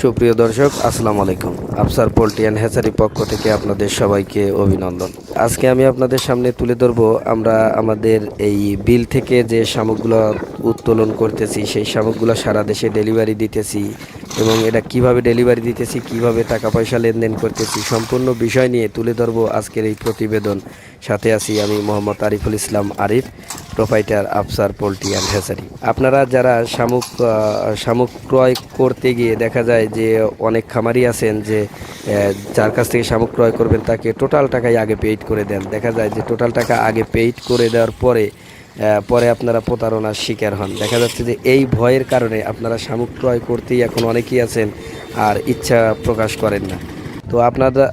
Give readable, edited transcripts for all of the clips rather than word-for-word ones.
সুপ্রিয় দর্শক, আসসালামু আলাইকুম। আফসার পোল্ট্রি অ্যান্ড হ্যাচারি পক্ষ থেকে আপনাদের সবাইকে অভিনন্দন। আজকে আমি আপনাদের সামনে তুলে ধরব আমরা আমাদের এই বিল থেকে যে শামুকগুলো উত্তোলন করতেছি, সেই শামুকগুলো সারা দেশে ডেলিভারি দিতেছি এবং এটা কিভাবে ডেলিভারি দিতেছি, কিভাবে টাকা পয়সা লেনদেন করতেছি, সম্পূর্ণ বিষয় নিয়ে তুলে ধরব আজকের এই প্রতিবেদন। সাথে আছি আমি Mohammad Ariful Islam Arif, proprietor Afsar poultry and hatchery. আপনারা যারা শামুক ক্রয় করতে গিয়ে দেখা যায় যে অনেক খামারি আছেন যে যার কাছ থেকে শামুক ক্রয় করবেন তাকে টোটাল টাকাই আগে পেইড করে দেন। দেখা যায় যে টোটাল টাকা আগে পেইড করে দেওয়ার পরে আপনারা প্রতারণার শিকার হন। দেখা যাচ্ছে যে এই ভয়ের কারণে আপনারা শামুক ক্রয় করতেই এখন অনেকেই আছেন আর ইচ্ছা প্রকাশ করেন না। তো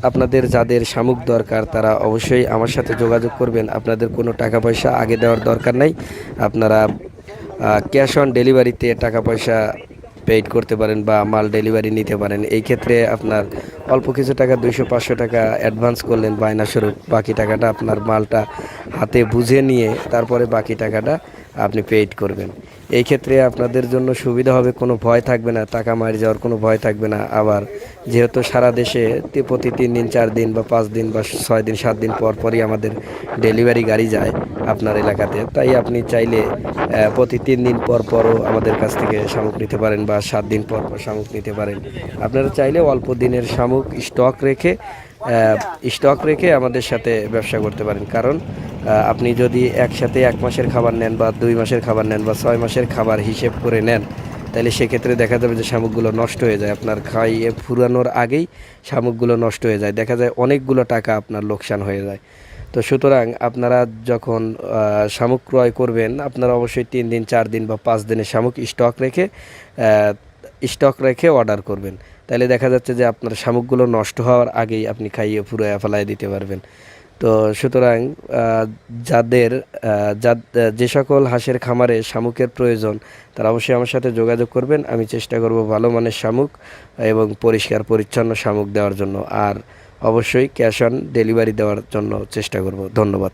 আপনাদের যাদের শামুক দরকার তারা অবশ্যই আমার সাথে যোগাযোগ করবেন। আপনাদের কোনো টাকা পয়সা আগে দেওয়ার দরকার নাই। আপনারা ক্যাশ অন ডেলিভারিতে টাকা পয়সা পেইড করতে পারেন বা মাল ডেলিভারি নিতে পারেন। এই ক্ষেত্রে আপনার অল্প কিছু টাকা 200-500 টাকা অ্যাডভান্স করলেন বায়নাস্বরূপ, বাকি টাকাটা আপনার মালটা হাতে বুঝে নিয়ে তারপরে বাকি টাকাটা আপনি পেইড করবেন। এই ক্ষেত্রে আপনাদের জন্য সুবিধা হবে, কোনো ভয় থাকবে না, টাকা মারি যাওয়ার কোনো ভয় থাকবে না। আবার যেহেতু সারা দেশে প্রতি 3 দিন 4 দিন বা 5 দিন বা 6 দিন 7 দিন পর পরই আমাদের ডেলিভারি গাড়ি যায় আপনার এলাকাতে, তাই আপনি চাইলে প্রতি 3 দিন পর পরও আমাদের কাছ থেকে শামুক নিতে পারেন বা 7 দিন পর পর শামুক নিতে পারেন। আপনারা চাইলে অল্প দিনের শামুক স্টক রেখে আমাদের সাথে ব্যবসা করতে পারেন। কারণ আপনি যদি একসাথে 1 মাসের খাবার নেন বা 2 মাসের খাবার নেন বা 6 মাসের খাবার হিসেব করে নেন, তাহলে সেক্ষেত্রে দেখা যাবে যে শামুকগুলো নষ্ট হয়ে যায়। আপনার খাইয়ে ফুরানোর আগেই শামুকগুলো নষ্ট হয়ে যায়, দেখা যায় অনেকগুলো টাকা আপনার লোকসান হয়ে যায়। তো সুতরাং আপনারা যখন শামুক ক্রয় করবেন আপনারা অবশ্যই 3 দিন 4 দিন বা 5 দিনের শামুক স্টক রেখে অর্ডার করবেন। তাহলে দেখা যাচ্ছে যে আপনার শামুকগুলো নষ্ট হওয়ার আগেই আপনি খাইয়ে ফুরাইয়া ফেলায় দিতে পারবেন। তো সুতরাং যে সকল হাঁসের খামারে শামুকের প্রয়োজন তারা অবশ্যই আমার সাথে যোগাযোগ করবেন। আমি চেষ্টা করব ভালো মানের শামুক এবং পরিষ্কার পরিচ্ছন্ন শামুক দেওয়ার জন্য, আর অবশ্যই ক্যাশ অন ডেলিভারি দেওয়ার জন্য চেষ্টা করব। ধন্যবাদ।